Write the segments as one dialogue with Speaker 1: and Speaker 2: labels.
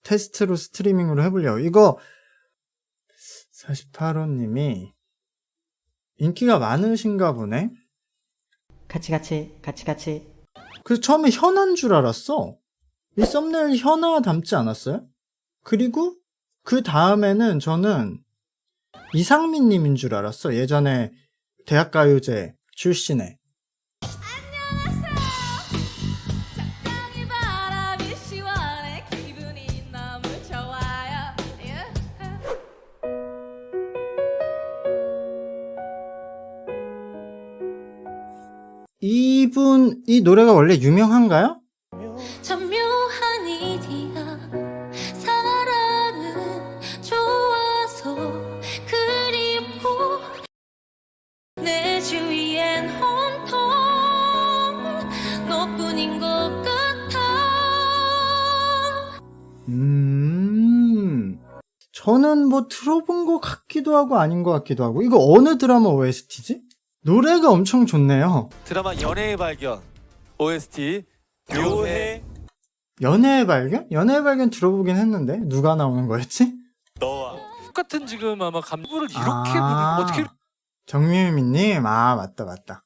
Speaker 1: 테스트로 스트리밍으로 해보려고. 이거 48호님이 인기가 많으신가 보네.
Speaker 2: 같이.
Speaker 1: 그래서 처음에 현아인 줄 알았어. 이 썸네일 현아 닮지 않았어요? 그리고 그 다음에는 저는 이상민님인 줄 알았어. 예전에 대학가요제 출신의.
Speaker 3: 적당히 바람이 시원해 기분이 너무 좋아요.
Speaker 1: 이 노래가 원래 유명한가요?
Speaker 3: 참 묘한 일이야. 사랑은 좋아서 그리고 내 주위엔 온통 너뿐인 것 같아.
Speaker 1: 저는 뭐 들어본 것 같기도 하고 아닌 것 같기도 하고. 이거 어느 드라마 OST지? 노래가 엄청 좋네요.
Speaker 4: 드라마 연애의 발견 OST 묘해
Speaker 1: 연애의 발견? 연애의 발견 들어보긴 했는데 누가 나오는 거였지?
Speaker 4: 너와
Speaker 5: 똑같은 지금 아마 감부를 이렇게
Speaker 1: 아,
Speaker 5: 부르고 어떻게
Speaker 1: 정유미님, 맞다.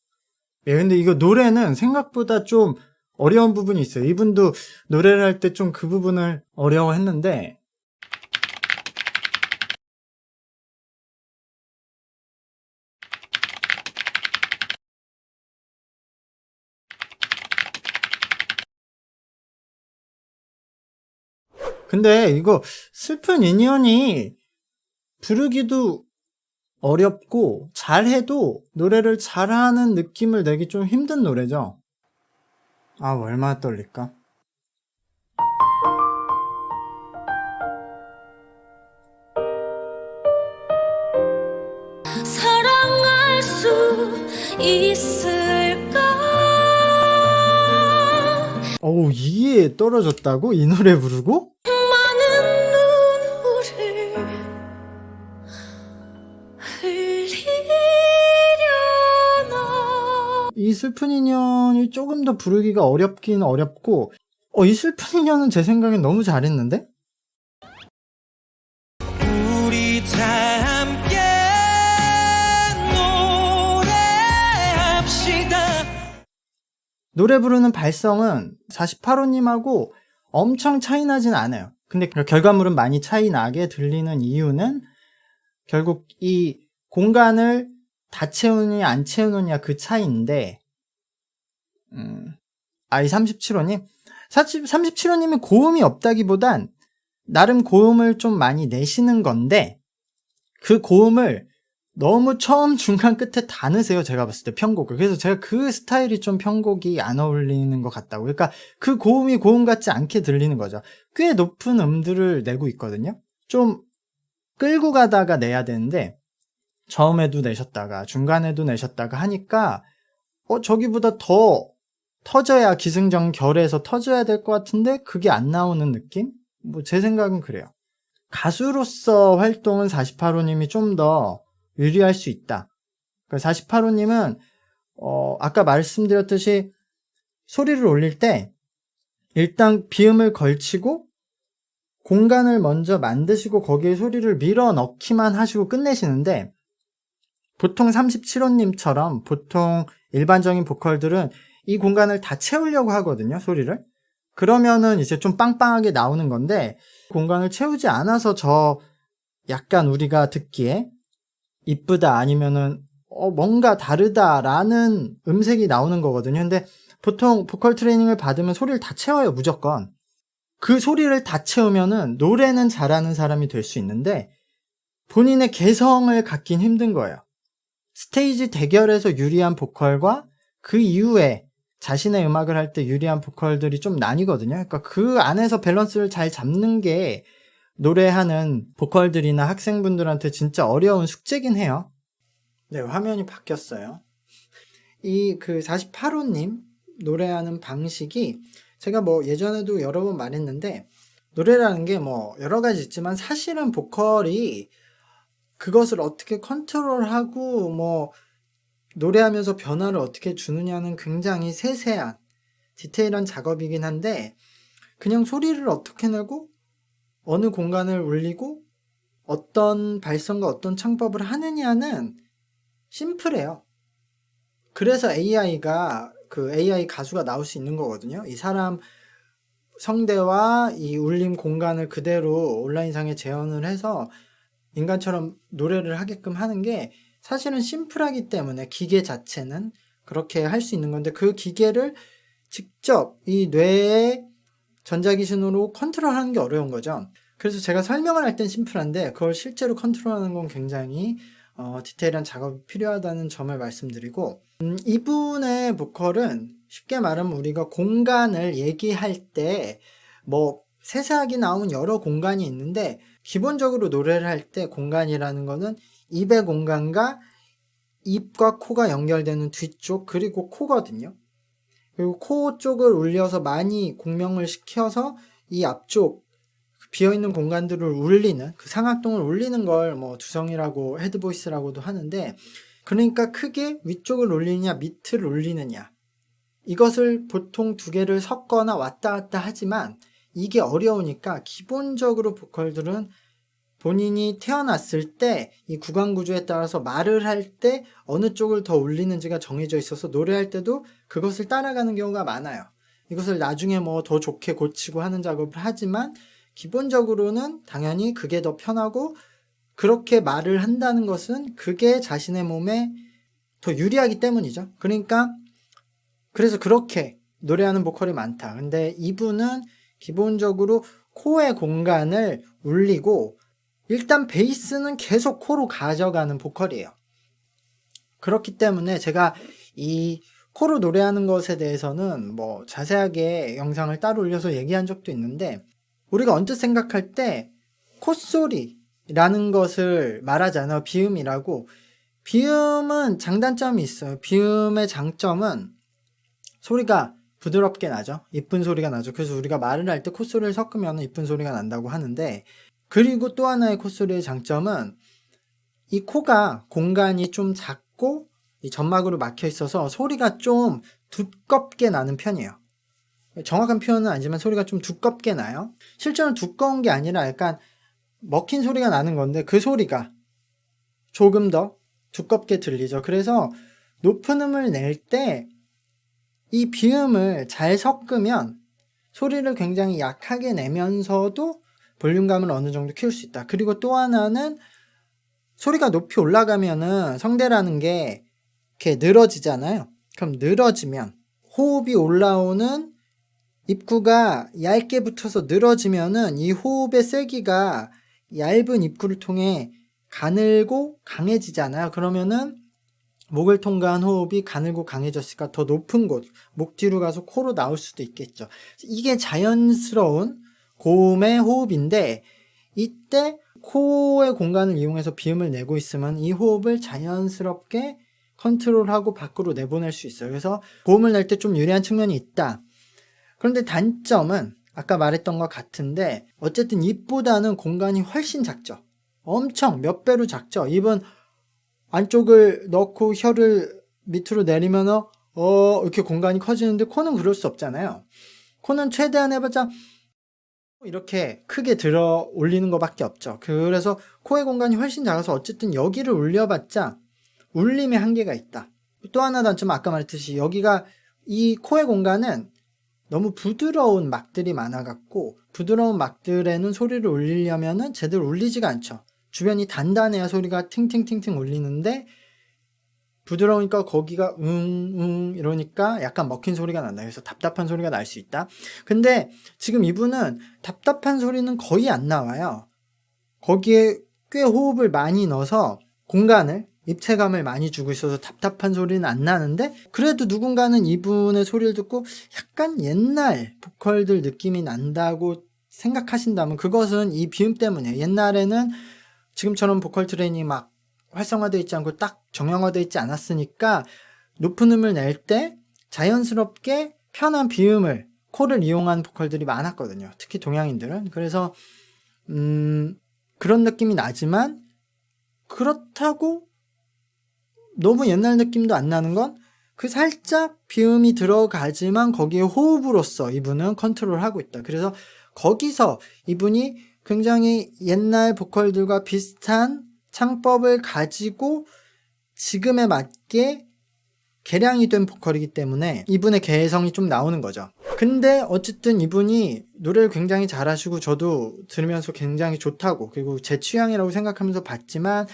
Speaker 1: 예, 근데 이거 노래는 생각보다 좀 어려운 부분이 있어요. 이분도 노래를 할 때 좀 그 부분을 어려워했는데. 근데 이거 슬픈 인연이 부르기도 어렵고 잘해도 노래를 잘하는 느낌을 내기 좀 힘든 노래죠. 얼마나 떨릴까?
Speaker 3: 사랑할 수 있을까?
Speaker 1: 이에 떨어졌다고? 이 노래 부르고?
Speaker 3: 많은 눈물을 흘리려나.
Speaker 1: 이 슬픈 인연이 조금 더 부르기가 어렵긴 어렵고, 이 슬픈 인연은 제 생각엔 너무 잘했는데?
Speaker 4: 우리 다 함께 노래합시다.
Speaker 1: 노래 부르는 발성은 48호님하고 엄청 차이 나진 않아요. 근데 결과물은 많이 차이 나게 들리는 이유는 결국 이 공간을 다 채우느냐 안 채우느냐 그 차이인데, 이 37호님? 37호님이 고음이 없다기보단 나름 고음을 좀 많이 내시는 건데, 그 고음을 너무 처음 중간 끝에 다 넣으세요. 제가 봤을 때 편곡을. 그래서 제가 그 스타일이 좀 편곡이 안 어울리는 것 같다고. 그러니까 그 고음이 고음 같지 않게 들리는 거죠. 꽤 높은 음들을 내고 있거든요. 좀 끌고 가다가 내야 되는데 처음에도 내셨다가 중간에도 내셨다가 하니까 저기보다 더 터져야, 기승전결해서 터져야 될 것 같은데 그게 안 나오는 느낌? 뭐 제 생각은 그래요. 가수로서 활동은 48호님이 좀 더 유리할 수 있다. 48호님은 아까 말씀드렸듯이 소리를 올릴 때 일단 비음을 걸치고 공간을 먼저 만드시고 거기에 소리를 밀어 넣기만 하시고 끝내시는데, 보통 37호님처럼 보통 일반적인 보컬들은 이 공간을 다 채우려고 하거든요, 소리를. 그러면은 이제 좀 빵빵하게 나오는 건데, 공간을 채우지 않아서 약간 우리가 듣기에 이쁘다 아니면은 뭔가 다르다라는 음색이 나오는 거거든요. 근데 보통 보컬 트레이닝을 받으면 소리를 다 채워요, 무조건. 그 소리를 다 채우면은 노래는 잘하는 사람이 될 수 있는데 본인의 개성을 갖긴 힘든 거예요. 스테이지 대결에서 유리한 보컬과 그 이후에 자신의 음악을 할 때 유리한 보컬들이 좀 나뉘거든요. 그러니까 그 안에서 밸런스를 잘 잡는 게 노래하는 보컬들이나 학생분들한테 진짜 어려운 숙제긴 해요. 네, 화면이 바뀌었어요. 이 48호님 노래하는 방식이 제가 뭐 예전에도 여러 번 말했는데, 노래라는 게 뭐 여러 가지 있지만 사실은 보컬이 그것을 어떻게 컨트롤하고 뭐 노래하면서 변화를 어떻게 주느냐는 굉장히 세세한 디테일한 작업이긴 한데, 그냥 소리를 어떻게 내고 어느 공간을 울리고 어떤 발성과 어떤 창법을 하느냐는 심플해요. 그래서 AI가 그 AI 가수가 나올 수 있는 거거든요. 이 사람 성대와 이 울림 공간을 그대로 온라인상에 재현을 해서 인간처럼 노래를 하게끔 하는 게 사실은 심플하기 때문에 기계 자체는 그렇게 할 수 있는 건데 그 기계를 직접 이 뇌의 전자기신으로 컨트롤하는 게 어려운 거죠. 그래서 제가 설명을 할 땐 심플한데 그걸 실제로 컨트롤하는 건 굉장히 디테일한 작업이 필요하다는 점을 말씀드리고 이분의 보컬은 쉽게 말하면 우리가 공간을 얘기할 때 뭐 세세하게 나오는 여러 공간이 있는데 기본적으로 노래를 할 때 공간이라는 거는 입의 공간과 입과 코가 연결되는 뒤쪽 그리고 코거든요. 그리고 코 쪽을 울려서 많이 공명을 시켜서 이 앞쪽 비어있는 공간들을 울리는 그 상악동을 울리는 걸 뭐 두성이라고 헤드보이스라고도 하는데 그러니까 크게 위쪽을 울리느냐 밑을 울리느냐 이것을 보통 두 개를 섞거나 왔다 갔다 하지만 이게 어려우니까 기본적으로 보컬들은 본인이 태어났을 때 이 구강 구조에 따라서 말을 할 때 어느 쪽을 더 울리는지가 정해져 있어서 노래할 때도 그것을 따라가는 경우가 많아요. 이것을 나중에 뭐 더 좋게 고치고 하는 작업을 하지만 기본적으로는 당연히 그게 더 편하고 그렇게 말을 한다는 것은 그게 자신의 몸에 더 유리하기 때문이죠. 그러니까 그래서 그렇게 노래하는 보컬이 많다. 근데 이분은 기본적으로 코의 공간을 울리고 일단 베이스는 계속 코로 가져가는 보컬이에요. 그렇기 때문에 제가 이 코로 노래하는 것에 대해서는 뭐 자세하게 영상을 따로 올려서 얘기한 적도 있는데 우리가 언뜻 생각할 때 콧소리라는 것을 말하잖아요. 비음이라고. 비음은 장단점이 있어요. 비음의 장점은 소리가 부드럽게 나죠. 이쁜 소리가 나죠. 그래서 우리가 말을 할 때 콧소리를 섞으면 이쁜 소리가 난다고 하는데 그리고 또 하나의 콧소리의 장점은 이 코가 공간이 좀 작고 이 점막으로 막혀 있어서 소리가 좀 두껍게 나는 편이에요. 정확한 표현은 아니지만 소리가 좀 두껍게 나요. 실제로는 두꺼운 게 아니라 약간 먹힌 소리가 나는 건데 그 소리가 조금 더 두껍게 들리죠. 그래서 높은 음을 낼 때 이 비음을 잘 섞으면 소리를 굉장히 약하게 내면서도 볼륨감을 어느 정도 키울 수 있다. 그리고 또 하나는 소리가 높이 올라가면은 성대라는 게 이렇게 늘어지잖아요. 그럼 늘어지면 호흡이 올라오는 입구가 얇게 붙어서 늘어지면은 이 호흡의 세기가 얇은 입구를 통해 가늘고 강해지잖아요. 그러면은 목을 통과한 호흡이 가늘고 강해졌으니까 더 높은 곳, 목 뒤로 가서 코로 나올 수도 있겠죠. 이게 자연스러운 고음의 호흡인데 이때 코의 공간을 이용해서 비음을 내고 있으면 이 호흡을 자연스럽게 컨트롤하고 밖으로 내보낼 수 있어요. 그래서 고음을 낼 때 좀 유리한 측면이 있다. 그런데 단점은 아까 말했던 것 같은데 어쨌든 입보다는 공간이 훨씬 작죠. 엄청 몇 배로 작죠. 입은 안쪽을 넣고 혀를 밑으로 내리면 이렇게 공간이 커지는데 코는 그럴 수 없잖아요. 코는 최대한 해봤자 이렇게 크게 들어 올리는 것밖에 없죠. 그래서 코의 공간이 훨씬 작아서 어쨌든 여기를 울려봤자 울림의 한계가 있다. 또 하나 단점은 아까 말했듯이 여기가 이 코의 공간은 너무 부드러운 막들이 많아갖고 부드러운 막들에는 소리를 울리려면은 제대로 울리지가 않죠. 주변이 단단해야 소리가 팅팅팅팅 울리는데 부드러우니까 거기가 이러니까 약간 먹힌 소리가 난다. 그래서 답답한 소리가 날 수 있다. 근데 지금 이분은 답답한 소리는 거의 안 나와요. 거기에 꽤 호흡을 많이 넣어서 공간을 입체감을 많이 주고 있어서 답답한 소리는 안 나는데 그래도 누군가는 이분의 소리를 듣고 약간 옛날 보컬들 느낌이 난다고 생각하신다면 그것은 이 비음 때문이에요. 옛날에는 지금처럼 보컬 트레이닝이 막 활성화되어 있지 않고 딱 정형화되어 있지 않았으니까 높은 음을 낼 때 자연스럽게 편한 비음을 코를 이용한 보컬들이 많았거든요. 특히 동양인들은. 그래서 그런 느낌이 나지만 그렇다고 너무 옛날 느낌도 안 나는 건 그 살짝 비음이 들어가지만 거기에 호흡으로서 이분은 컨트롤하고 있다. 그래서 거기서 이분이 굉장히 옛날 보컬들과 비슷한 창법을 가지고 지금에 맞게 개량이 된 보컬이기 때문에 이분의 개성이 좀 나오는 거죠. 근데 어쨌든 이분이 노래를 굉장히 잘하시고 저도 들으면서 굉장히 좋다고, 그리고 제 취향이라고 생각하면서 봤지만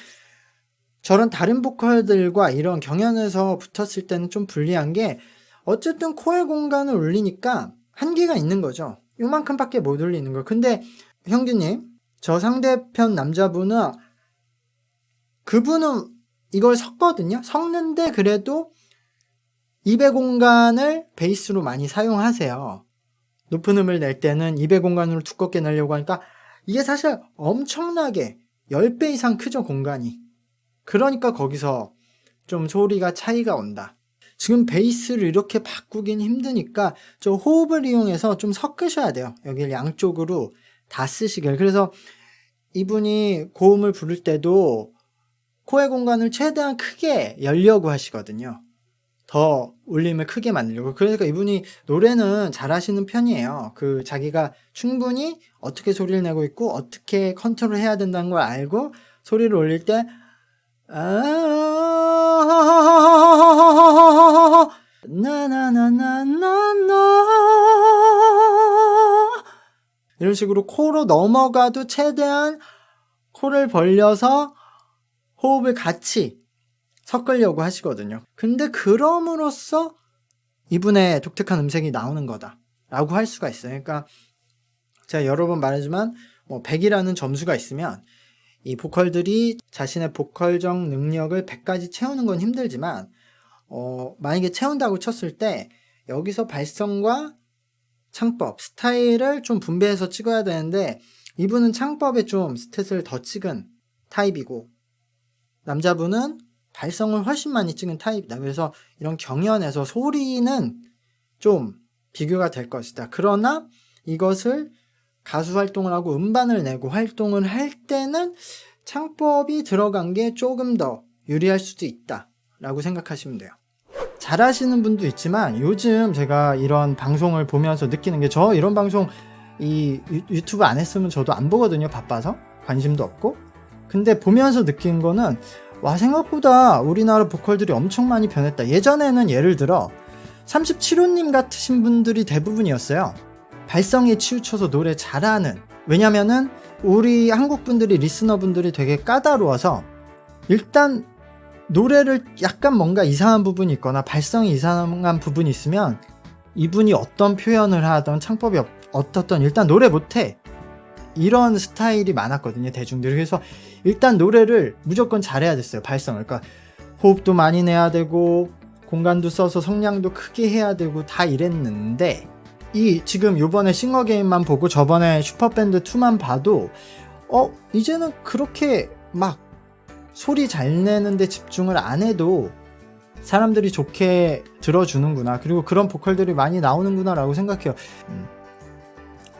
Speaker 1: 저런 다른 보컬들과 이런 경연에서 붙었을 때는 좀 불리한 게 어쨌든 코의 공간을 올리니까 한계가 있는 거죠. 요만큼밖에 못 올리는 거. 근데 형규님, 저 상대편 남자분은 그분은 이걸 섞거든요. 섞는데 그래도 입의 공간을 베이스로 많이 사용하세요. 높은 음을 낼 때는 입의 공간으로 두껍게 내려고 하니까 이게 사실 엄청나게 10배 이상 크죠, 공간이. 그러니까 거기서 좀 소리가 차이가 온다. 지금 베이스를 이렇게 바꾸긴 힘드니까 저 호흡을 이용해서 좀 섞으셔야 돼요. 여기를 양쪽으로 다 쓰시길. 그래서 이분이 고음을 부를 때도 코의 공간을 최대한 크게 열려고 하시거든요. 더 울림을 크게 만들려고. 그러니까 이분이 노래는 잘하시는 편이에요. 그 자기가 충분히 어떻게 소리를 내고 있고 어떻게 컨트롤 해야 된다는 걸 알고 소리를 올릴 때 이런 식으로 코로 넘어가도 최대한 코를 벌려서 호흡을 같이 섞으려고 하시거든요. 근데 그럼으로써 이분의 독특한 음색이 나오는 거다 라고 할 수가 있어요. 그러니까 제가 여러 번 말하지만 100이라는 점수가 있으면 이 보컬들이 자신의 보컬적 능력을 100까지 채우는 건 힘들지만 만약에 채운다고 쳤을 때 여기서 발성과 창법, 스타일을 좀 분배해서 찍어야 되는데 이분은 창법에 좀 스탯을 더 찍은 타입이고 남자분은 발성을 훨씬 많이 찍은 타입이다. 그래서 이런 경연에서 소리는 좀 비교가 될 것이다. 그러나 이것을 가수 활동을 하고 음반을 내고 활동을 할 때는 창법이 들어간 게 조금 더 유리할 수도 있다 라고 생각하시면 돼요. 잘하시는 분도 있지만 요즘 제가 이런 방송을 보면서 느끼는 게 저 이런 방송 이 유튜브 안 했으면 저도 안 보거든요. 바빠서 관심도 없고. 근데 보면서 느낀 거는 와, 생각보다 우리나라 보컬들이 엄청 많이 변했다. 예전에는 예를 들어 37호님 같으신 분들이 대부분이었어요. 발성에 치우쳐서 노래 잘하는. 왜냐면은 우리 한국 분들이 리스너 분들이 되게 까다로워서 일단 노래를 약간 뭔가 이상한 부분이 있거나 발성이 이상한 부분이 있으면 이분이 어떤 표현을 하던 창법이 어떻던 일단 노래 못해. 이런 스타일이 많았거든요, 대중들이. 그래서 일단 노래를 무조건 잘해야 됐어요, 발성을. 그러니까 호흡도 많이 내야 되고 공간도 써서 성량도 크게 해야 되고 다 이랬는데 지금 요번에 싱어게임만 보고 저번에 슈퍼밴드 2만 봐도 이제는 그렇게 막 소리 잘 내는데 집중을 안 해도 사람들이 좋게 들어주는구나. 그리고 그런 보컬들이 많이 나오는구나 라고 생각해요.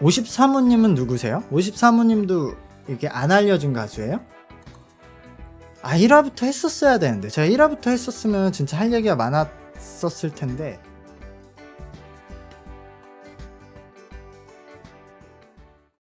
Speaker 1: 53호님은 누구세요? 53호님도 이게 안 알려진 가수예요? 1화부터 했었어야 되는데 제가 1화부터 했었으면 진짜 할 얘기가 많았었을 텐데